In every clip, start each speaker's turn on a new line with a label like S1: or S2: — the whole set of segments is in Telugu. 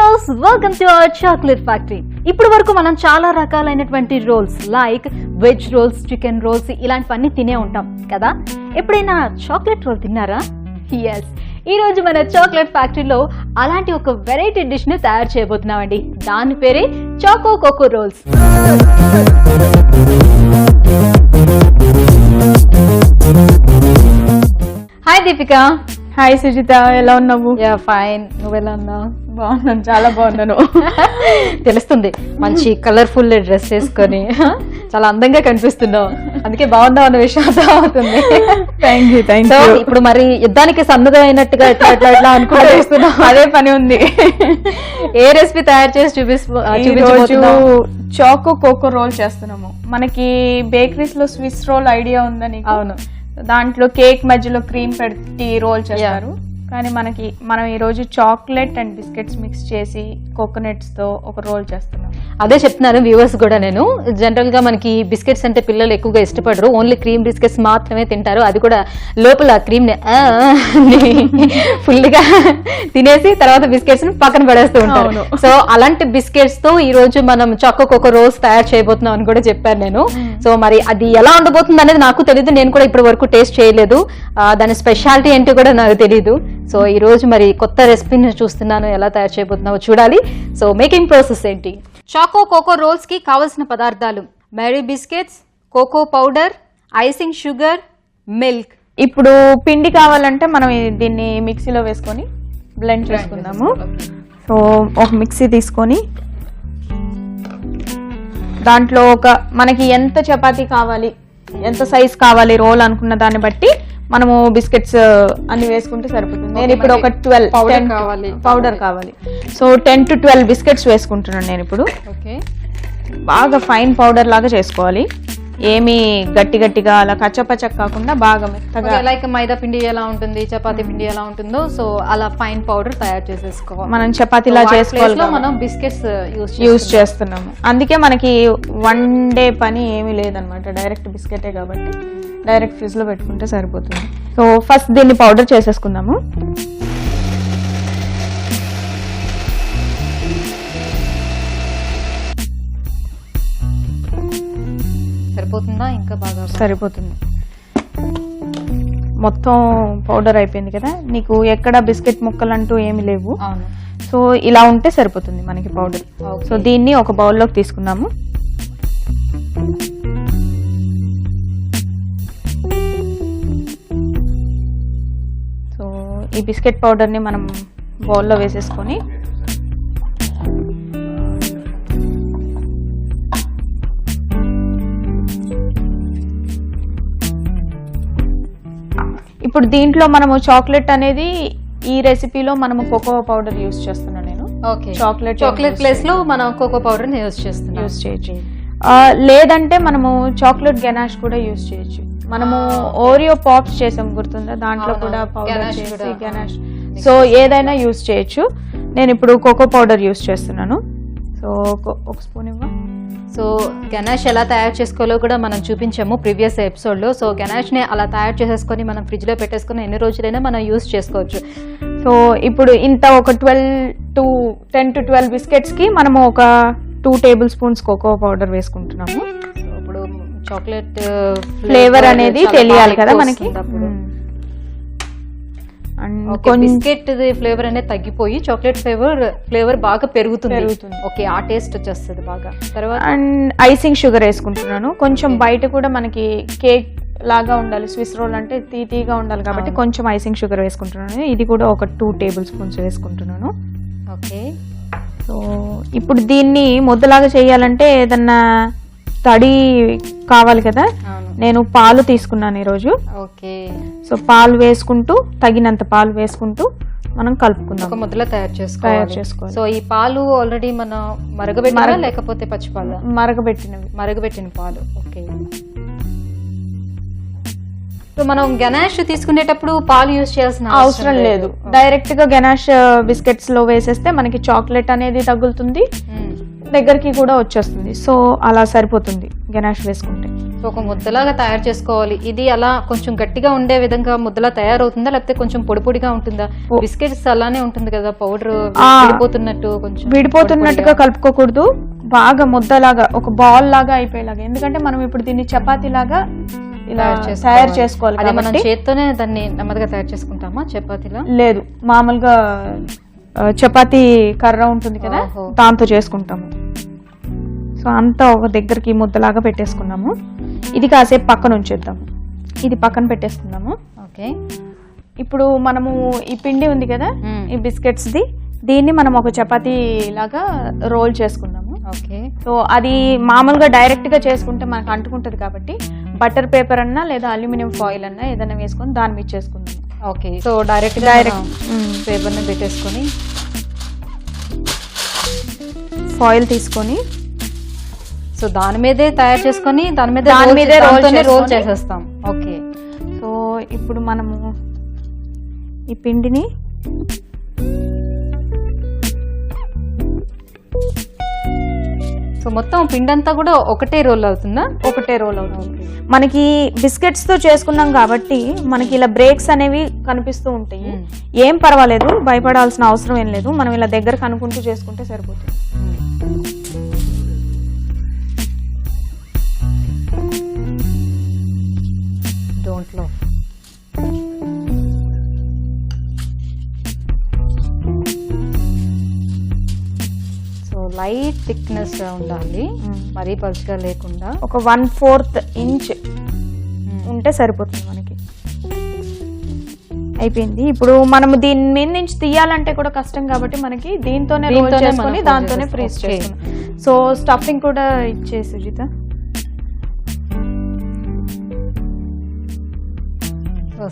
S1: Viewers, welcome to our chocolate factory. ఇప్పుడు వరకు మనం చాలా రకాలైనటువంటి rolls like veg rolls, chicken rolls ఇలాంటివన్నీ తినే ఉంటాం కదా. ఎప్పుడైనా చాక్లెట్ రోల్ తిన్నారా? ఎస్, ఈ రోజు మన చాక్లెట్ ఫ్యాక్టరీలో అలాంటి ఒక వెరైటీ డిష్ ని తయారు చేయబోతున్నామండి. దాని పేరే choco coco rolls. Hi Deepika.
S2: Hi Sujitha, ఎలా ఉన్నావు?
S1: యా ఫైన్, నువ్వెలా ఉన్నావు?
S2: బాగున్నాను, చాలా బాగున్నాను.
S1: తెలుస్తుంది, మంచి కలర్ఫుల్ డ్రెస్ వేసుకొని చాలా అందంగా కనిపిస్తున్నావు, అందుకే బాగున్నావు అన్న విషయం అర్థం అవుతుంది.
S2: Thank you.
S1: ఇప్పుడు మరి యుద్ధానికి సన్నద్ధం అయినట్టుగా ఎట్లా ఎట్లా ఎట్లా అనుకుంటూ
S2: అదే పని ఉంది.
S1: ఏ రెసిపీ తయారు చేసి చూపించబోతున్నావు?
S2: చాకో కోకో రోల్ చేస్తున్నాము. మనకి బేకరీస్ లో స్విస్ రోల్ ఐడియా ఉందని.
S1: అవును,
S2: దాంట్లో కేక్ మధ్యలో క్రీమ్ పెట్టి రోల్ చేస్తారు. కానీ మనం ఈ రోజు చాక్లెట్ అండ్ బిస్కెట్స్ మిక్స్ చేసి కోకోనట్స్ తో ఒక రోల్ చేస్తున్నాం.
S1: అదే చెప్తున్నాను వ్యూవర్స్ కూడా. నేను జనరల్ గా మనకి బిస్కెట్స్ అంటే పిల్లలు ఎక్కువగా ఇష్టపడరు, ఓన్లీ క్రీమ్ బిస్కెట్స్ మాత్రమే తింటారు. అది కూడా లోపల క్రీమ్ ని ఫుల్ గా తినేసి తర్వాత బిస్కెట్స్ ని పక్కన పడేస్తూ ఉంటారు. సో అలాంటి బిస్కెట్స్ తో ఈ రోజు మనం చాకో కోకో రోల్స్ తయారు చేయబోతున్నాం అని కూడా చెప్పాను నేను. సో మరి అది ఎలా ఉండబోతుంది అనేది నాకు తెలియదు, నేను కూడా ఇప్పటి వరకు టేస్ట్ చేయలేదు. దాని స్పెషాలిటీ ఏంటో కూడా నాకు తెలియదు. సో ఈ రోజు మరి కొత్త రెసిపీని చూస్తున్నాను, ఎలా తయారు చేయబోతున్నావో చూడాలి. సో మేకింగ్ ప్రాసెస్ ఏంటి? చాకో కోకో రోల్స్ కి కావలసిన పదార్థాలు: Marie biscuits, cocoa powder, icing sugar, milk.
S2: ఇప్పుడు పిండి కావాలంటే మనం దీన్ని మిక్సీలో వేసుకొని బ్లెండ్ చేసుకుందాము. సో ఒక మిక్సీ తీసుకొని దాంట్లో మనకి ఎంత చపాతీ కావాలి, ఎంత సైజ్ కావాలి రోల్ అనుకున్న దాన్ని బట్టి మనము బిస్కెట్స్ అన్ని వేసుకుంటే సరిపోతుంది. నేను ఇప్పుడు ఒక 12 పౌడర్ కావాలి. సో 10 to 12 బిస్కెట్స్ వేసుకుంటున్నాను నేను ఇప్పుడు. బాగా ఫైన్ పౌడర్ లాగా చేసుకోవాలి, ఏమి గట్టి గట్టిగా అలా కచ్చపచ్చ కాకుండా బాగా మెత్తగా.
S1: లైక్ మైదా పిండి ఎలా ఉంటుంది, చపాతీ పిండి ఎలా ఉంటుందో, సో అలా ఫైన్ పౌడర్ తయారు చేసేసుకోవాలి.
S2: మనం చపాతీలా చేసుకోవాలి,
S1: మనం బిస్కెట్స్
S2: యూజ్ చేస్తున్నాము. అందుకే మనకి వన్ డే పని ఏమీ లేదనమాట, డైరెక్ట్ బిస్కెటే కాబట్టి డైరెక్ట్ ఫ్రిడ్జ్ లో పెట్టుకుంటే సరిపోతుంది. సో ఫస్ట్ దీన్ని పౌడర్ చేసేసుకుందాము.
S1: సరిపోతుందా? ఇంకా బాగా
S2: సరిపోతుంది. మొత్తం పౌడర్ అయిపోయింది కదా, నీకు ఎక్కడ బిస్కెట్ ముక్కలు అంటూ ఏమి లేవు. సో ఇలా ఉంటే సరిపోతుంది మనకి పౌడర్. సో దీన్ని ఒక బౌల్లోకి తీసుకుందాము. సో ఈ బిస్కెట్ పౌడర్ని మనం బౌల్లో వేసేసుకొని ఇప్పుడు దీంట్లో మనము చాక్లెట్ అనేది ఈ రెసిపీలో మనము కోకో పౌడర్ యూజ్ చేస్తున్నాను నేను.
S1: చాక్లెట్ ప్లేస్ లో మనం కోకో పౌడర్ యూజ్
S2: చేయొచ్చు. లేదంటే మనము చాక్లెట్ గనాష్ కూడా యూజ్ చేయొచ్చు. మనము ఓరియో పాప్స్ చేసాం, గుర్తుందా? దాంట్లో కూడా పౌడర్ చేసి గనాష్. సో ఏదైనా యూజ్ చేయొచ్చు. నేను ఇప్పుడు కోకో పౌడర్ యూజ్ చేస్తున్నాను. సో ఒక స్పూన్ ఇవ్వ.
S1: సో గనాష్ ఎలా తయారు చేసుకోవాలో కూడా మనం చూపించాము ప్రీవియస్ ఎపిసోడ్ లో. సో గనాష్ ని అలా తయారు చేసేసుకొని మనం ఫ్రిడ్జ్ లో పెట్టేసుకొని ఎన్ని రోజులైనా మనం యూజ్ చేసుకోవచ్చు.
S2: సో ఇప్పుడు ఇంత ఒక 10 to 12 బిస్కెట్స్ కి మనము ఒక 2 టేబుల్ స్పూన్స్ కోకో పౌడర్ వేసుకుంటున్నాము.
S1: ఇప్పుడు చాక్లెట్
S2: ఫ్లేవర్ అనేది తెలియాలి కదా మనకి.
S1: బిస్కెట్ ఫ్లేవర్ అనేది తగ్గిపోయి చాక్లెట్ ఫ్లేవర్ బాగా పెరుగుతుంది. ఓకే, ఆ టేస్ట్ వచ్చేస్తుంది బాగా. తర్వాత
S2: అండ్ ఐసింగ్ షుగర్ వేసుకుంటున్నాను. కొంచెం బయట కూడా మనకి కేక్ లాగా ఉండాలి, స్విస్ రోల్ అంటే తీగా ఉండాలి కాబట్టి కొంచెం ఐసింగ్ షుగర్ వేసుకుంటున్నాను. ఇది కూడా ఒక 2 టేబుల్ స్పూన్స్ వేసుకుంటున్నాను.
S1: ఓకే.
S2: సో ఇప్పుడు దీన్ని ముద్దలాగా చేయాలంటే ఏదన్నా తడి కావాలి కదా. నేను పాలు తీసుకున్నాను ఈరోజు.
S1: ఓకే.
S2: సో పాలు వేసుకుంటూ, తగినంత పాలు వేసుకుంటూ మనం కలుపుకుందాం,
S1: ఒక ముద్దలా తయారు చేసుకోవాలి. సో ఈ పాలు ఆల్రెడీ మనం మరగబెట్టినా లేకపోతే పచ్చి పాలు? మరగబెట్టిన పాలు. ఓకే. సో మనం గనాష్ తీసుకునేటప్పుడు పాలు యూజ్ చేయాల్సిన
S2: అవసరం లేదు, డైరెక్ట్ గా గనాష్ బిస్కెట్స్ లో వేసేస్తే మనకి చాక్లెట్ అనేది తగులుతుంది, దగ్గరికి కూడా వచ్చేస్తుంది. సో అలా సరిపోతుంది గనాష్ వేసుకుంటే.
S1: ఒక ముద్దలాగా తయారు చేసుకోవాలి. ఇది అలా కొంచెం గట్టిగా ఉండే విధంగా ముద్దలా తయారవుతుందా లేకపోతే కొంచెం పొడి పొడిగా ఉంటుందా? బిస్కెట్స్ అలానే ఉంటుంది కదా పౌడర్ విడిపోతున్నట్టు, కొంచెం
S2: విడిపోతున్నట్టుగా కలుపుకోకూడదు, బాగా ముద్దలాగా ఒక బాల్ లాగా అయిపోయేలాగా. ఎందుకంటే మనం ఇప్పుడు దీన్ని చపాతీ లాగా ఇలా తయారు చేసుకోవాలి.
S1: అదే మనం చేత్తోనే దాన్ని నెమ్మదిగా తయారు చేసుకుంటామా చపాతీలా?
S2: లేదు, మామూలుగా చపాతీ కర్ర ఉంటుంది కదా, దాంతో చేసుకుంటాము. సో అంతా ఒక దగ్గరికి ముద్దలాగా పెట్టేసుకున్నాము. ఇది కాసేపు పక్కన ఉంచేద్దాము. ఇది పక్కన పెట్టేసుకుందాము.
S1: ఓకే,
S2: ఇప్పుడు మనము ఈ పిండి ఉంది కదా, ఈ బిస్కెట్స్ది, దీన్ని మనం ఒక చపాతీ లాగా రోల్ చేసుకున్నాము.
S1: ఓకే,
S2: సో అది మామూలుగా డైరెక్ట్ గా చేసుకుంటే మనకు అంటుకుంటది కాబట్టి బటర్ పేపర్ అన్నా లేదా అల్యూమినియం ఫాయిల్ అన్నా ఏదైనా వేసుకొని దాని మీద చేసుకుందాం.
S1: ఓకే, సో డైరెక్ట్ పేపర్ని పెట్టేసుకొని
S2: ఫాయిల్ తీసుకొని
S1: సో దాని మీదే తయారు చేసుకొని దాని మీదే రోల్ చేసేస్తాం. ఓకే,
S2: సో ఇప్పుడు మనము ఈ పిండిని
S1: సో మొత్తం పిండి అంతా కూడా ఒకటే రోల్ అవుతుందా?
S2: ఒకటే రోల్ అవుతుంది. మనకి బిస్కెట్స్ తో చేసుకున్నాం కాబట్టి మనకి ఇలా బ్రేక్స్ అనేవి కనిపిస్తూ ఉంటాయి. ఏం పర్వాలేదు, భయపడాల్సిన అవసరం ఏం లేదు. మనం ఇలా దగ్గర కనుక్కుంటూ చేసుకుంటే సరిపోతుంది.
S1: డోంట్ లో సో లైట్ థిక్నెస్ ఉండాలి, మరీ పలుచగా లేకుండా.
S2: ఒక 1/4 ఇంచ్ ఉంటే సరిపోతుంది మనకి. అయిపోయింది. ఇప్పుడు మనం దీని మీద నుంచి తీయాలంటే కూడా కష్టం కాబట్టి మనకి దీంతోనే రోల్ చేసుకొని దాంతోనే ఫ్రీజ్ చేసుకున్నాం. సో స్టఫింగ్ కూడా ఇచ్చేసి సుజిత.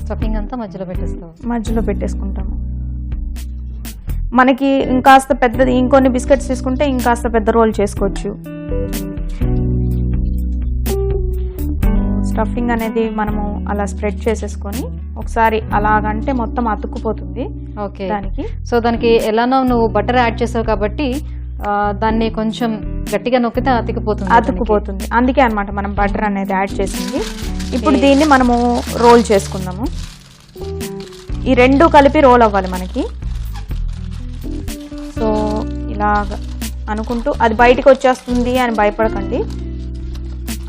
S1: స్టఫింగ్ అంతా మధ్యలో
S2: పెట్టేసుకుంటాము. మనకి ఇంకాస్త పెద్దది ఇంకొన్ని బిస్కెట్స్ తీసుకుంటే ఇంకాస్త పెద్ద రోల్ చేసుకోవచ్చు. స్టఫింగ్ అనేది మనము అలా స్ప్రెడ్ చేసేసుకొని ఒకసారి అలాగంటే మొత్తం అతుక్కుపోతుంది.
S1: ఓకే,
S2: దానికి
S1: సో దానికి ఎలానో నువ్వు బటర్ యాడ్ చేసావు కాబట్టి దాన్ని కొంచెం గట్టిగా నొక్కితే అతుక్కుపోతుంది. అందుకే అన్నమాట మనం బటర్ అనేది యాడ్ చేసింది. ఇప్పుడు దీన్ని మనము రోల్ చేసుకుందాము. ఈ రెండు కలిపి రోల్ అవ్వాలి మనకి. సో ఇలాగ అనుకుంటూ అది బయటికి వచ్చేస్తుంది అని భయపడకండి.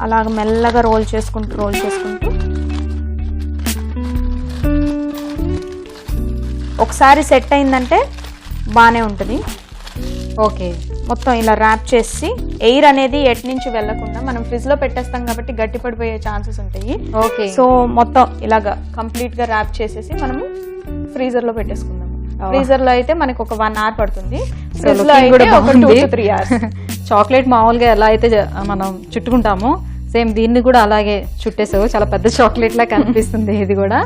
S1: అలాగ మెల్లగా రోల్ చేసుకుంటూ ఒకసారి సెట్ అయిందంటే బాగానే ఉంటుంది. ఓకే,
S2: మొత్తం ఇలా ర్యాప్ చేసి ఎయిర్ అనేది ఎటు నుంచి వెళ్లకుండా మనం ఫ్రిడ్జ్ లో పెట్టేస్తాం కాబట్టి గట్టి పడిపోయే ఛాన్సెస్ ఉంటాయి.
S1: ఓకే,
S2: సో మొత్తం ఇలాగా కంప్లీట్ గా ర్యాప్ చేసేసి మనము ఫ్రీజర్ లో పెట్టేసుకుందాం. ఫ్రీజర్ లో అయితే మనకి ఒక 1 hour పడుతుంది. ఫ్రిడ్జ్ లో అయితే ఒక 2 to 3 hours.
S1: చాక్లెట్ మామూలుగా ఎలా అయితే మనం చుట్టుకుంటామో సేమ్ దీన్ని కూడా అలాగే చుట్టేసావు. చాలా పెద్ద చాక్లెట్ లా కనిపిస్తుంది ఇది కూడా.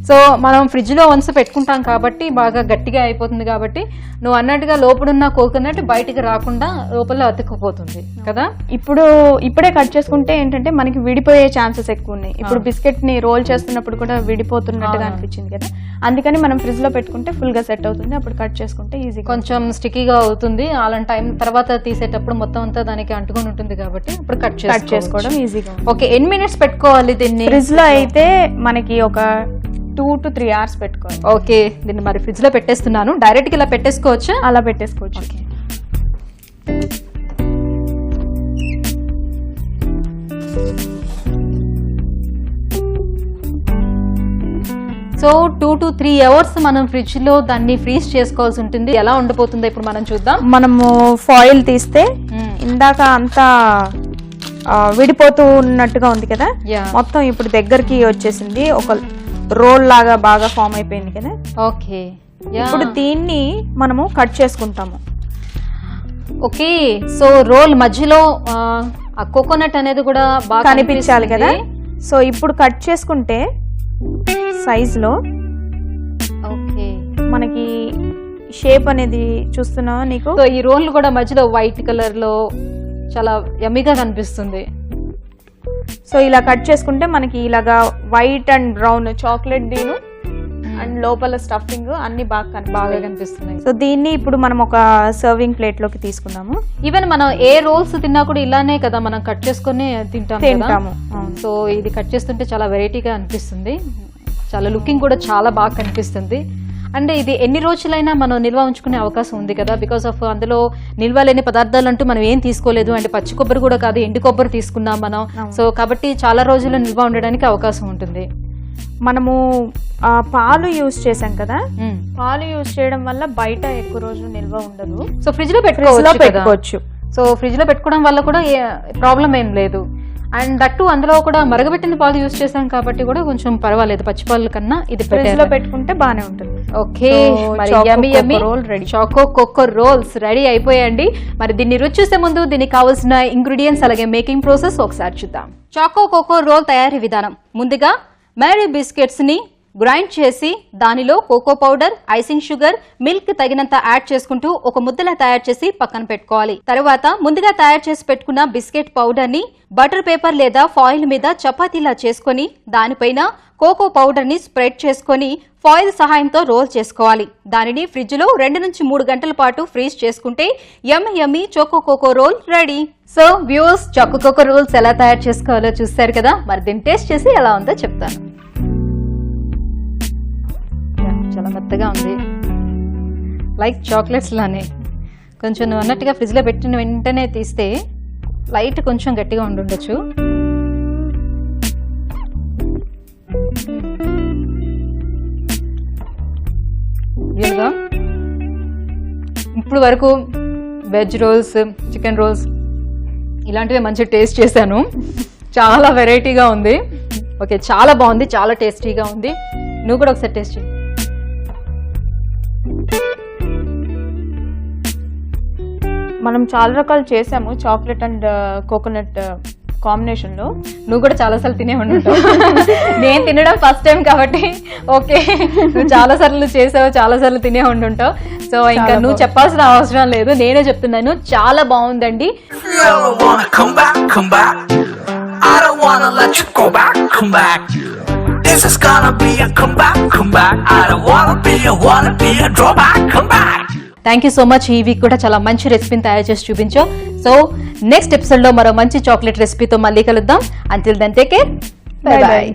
S1: సో మనం ఫ్రిడ్జ్ లో వన్స్ పెట్టుకుంటాం కాబట్టి బాగా గట్టిగా అయిపోతుంది కాబట్టి నువ్వు అన్నట్టుగా లోపడున్న కోకోనట్ బయటికి రాకుండా లోపల అతుక్కుపోతుంది కదా.
S2: ఇప్పుడే కట్ చేసుకుంటే ఏంటంటే మనకి విడిపోయే ఛాన్సెస్ ఎక్కువ ఉన్నాయి. ఇప్పుడు బిస్కెట్ ని రోల్ చేస్తున్నప్పుడు కూడా విడిపోతున్నట్టుగా అనిపించింది కదా, అందుకని మనం ఫ్రిడ్జ్ లో పెట్టుకుంటే ఫుల్ గా సెట్ అవుతుంది. అప్పుడు కట్ చేసుకుంటే ఈజీ,
S1: కొంచెం స్టిక్కీగా అవుతుంది. అలాంటి టైం తర్వాత తీసేటప్పుడు మొత్తం అంతా దానికి అంటుకొని ఉంటుంది కాబట్టి ఇప్పుడు కట్
S2: చేసుకోవడం ఈజీగా.
S1: ఓకే, ఎన్ని మినిట్స్ పెట్టుకోవాలి దీన్ని?
S2: ఫ్రిడ్జ్ లో అయితే మనకి ఒక 2 to 3 hours పెట్టుకోవాలి.
S1: ఓకే, దీన్ని మరి ఫ్రిడ్జ్ లో పెట్టేస్తున్నాను. డైరెక్ట్ గా ఇలా పెట్టేసుకోవచ్చా?
S2: అలా పెట్టేసుకోవచ్చు.
S1: సో 2 to 3 hours మనం ఫ్రిడ్జ్ లో దాన్ని ఫ్రీజ్ చేసుకోవాల్సి ఉంటుంది. ఎలా ఉండిపోతుందో ఇప్పుడు మనం చూద్దాం.
S2: మనము ఫాయిల్ తీస్తే ఇందాక అంతా విడిపోతూ ఉన్నట్టుగా ఉంది కదా, మొత్తం ఇప్పుడు దగ్గరికి వచ్చేసింది. ఒక రోల్ లాగా బాగా ఫామ్ అయిపోయింది కదా.
S1: ఓకే,
S2: ఇప్పుడు దీన్ని మనము కట్ చేసుకుంటాము.
S1: ఓకే, సో రోల్ మధ్యలో ఆ కోకోనట్ అనేది కూడా బాగా
S2: కనిపించాలి కదా. సో ఇప్పుడు కట్ చేసుకుంటే సైజ్ లో
S1: ఓకే
S2: మనకి షేప్ అనేది చూస్తున్నావా నీకు?
S1: సో ఈ రోల్ కూడా మధ్యలో వైట్ కలర్ లో చాలా యమ్మీగా కనిపిస్తుంది.
S2: సో ఇలా కట్ చేసుకుంటే మనకి ఇలాగా white and brown chocolate Deenu and లోపల స్టఫింగ్ అన్ని
S1: బాగా కనిపిస్తున్నాయి.
S2: సో దీన్ని ఇప్పుడు మనం ఒక సర్వింగ్ ప్లేట్ లోకి తీసుకుందాము.
S1: ఈవెన్ మనం ఏ రోల్స్ తిన్నా కూడా ఇలానే కదా మనం కట్ చేసుకొని తింటాము. సో ఇది కట్ చేస్తుంటే చాలా వెరైటీగా అనిపిస్తుంది, చాలా లుకింగ్ కూడా చాలా బాగా కనిపిస్తుంది. అంటే ఇది ఎన్ని రోజులైనా మనం నిల్వ ఉంచుకునే అవకాశం ఉంది కదా, బికాస్ ఆఫ్ అందులో నిల్వ లేని పదార్థాలు అంటూ మనం ఏం తీసుకోలేదు. అంటే పచ్చి కొబ్బరి కూడా కాదు, ఎండు కొబ్బరి తీసుకున్నాం మనం. సో కాబట్టి చాలా రోజులు నిల్వ ఉండడానికి అవకాశం ఉంటుంది.
S2: మనము పాలు యూజ్ చేసాం కదా, పాలు యూజ్ చేయడం వల్ల బయట ఎక్కువ రోజులు నిల్వ ఉండదు.
S1: సో ఫ్రిడ్జ్ లో పెట్టుకోవచ్చు. సో ఫ్రిడ్జ్ లో పెట్టుకోవడం వల్ల కూడా ప్రాబ్లం ఏం లేదు. అండ్ దట్టు అందులో కూడా మరగబెట్టిన పాలు యూజ్ చేసాం కాబట్టి కూడా కొంచెం పర్వాలేదు, పచ్చి పాల కన్నా ఇది
S2: ఫ్రిడ్జ్ లో పెట్టుకుంటే బానే ఉంటుంది.
S1: ఓకే, మరి చాకో కోకో రోల్స్ రెడీ అయిపోయాయండి. మరి దీన్ని రుచి చూసే ముందు దీనికి కావాల్సిన ఇంగ్రీడియంట్స్ అలాగే మేకింగ్ ప్రాసెస్ ఒకసారి చూద్దాం. చాకో కోకో రోల్ తయారీ విధానం. ముందుగా మ్యారీ బిస్కెట్స్ ని గ్రైండ్ చేసి దానిలో cocoa powder, icing sugar, milk తగినంత యాడ్ చేసుకుంటూ ఒక ముద్దలా తయారు చేసి పక్కన పెట్టుకోవాలి. తర్వాత ముందుగా తయారు చేసి పెట్టుకున్న బిస్కెట్ పౌడర్ ని బటర్ పేపర్ లేదా ఫాయిల్ మీద చపాతీలా చేసుకుని దానిపైన కోకో పౌడర్ ని స్ప్రెడ్ చేసుకుని ఫాయిల్ సహాయంతో రోల్ చేసుకోవాలి. దానిని ఫ్రిడ్జ్ లో 2 నుంచి 3 గంటల పాటు ఫ్రీజ్ చేసుకుంటే yummy choco coco roll ready. So viewers, choco coco rolls ఎలా తయారు చేసుకోవాలో చూస్తారు కదా, మరి దీన్ని టేస్ట్ చేసి ఎలా ఉందో చెప్తాను. చాలా మెత్తగా ఉంది, లైక్ చాక్లెట్స్ లానే. కొంచెం నువ్వు అన్నట్టుగా ఫ్రిడ్జ్ లో పెట్టిన వెంటనే తీస్తే లైట్ కొంచెం గట్టిగా ఉండుండొచ్చు. రియల్గా ఇప్పుడు వరకు వెజ్ రోల్స్, చికెన్ రోల్స్ ఇలాంటివి మంచి టేస్ట్ చేశాను. చాలా వెరైటీగా ఉంది. ఓకే, చాలా బాగుంది, చాలా టేస్టీగా ఉంది. నువ్వు కూడా ఒకసారి టేస్ట్ చేయి.
S2: మనం చాలా రకాలు చేసాము చాక్లెట్ అండ్ కోకోనట్ కాంబినేషన్ లో.
S1: నువ్వు కూడా చాలా సార్లు తినే ఉంటావు. నేను తినడం ఫస్ట్ టైం కాబట్టి ఓకే, నువ్వు చాలా సార్లు చేసావు, చాలా సార్లు తినే ఉండుంటావు. సో ఇంకా నువ్వు చెప్పాల్సిన అవసరం లేదు, నేనే చెప్తున్నాను. చాలా బాగుందండి. This is gonna be a comeback. I don't wanna be a drawback. Come back. Thank you so much. ఈ వీక్ కూడా చాలా మంచి రెసిపీని తయారు చేసి చూపించావు. సో నెక్స్ట్ ఎపిసోడ్ లో మరో మంచి చాక్లెట్ రెసిపీతో మళ్ళీ కలుద్దాం. Until then take care, bye by.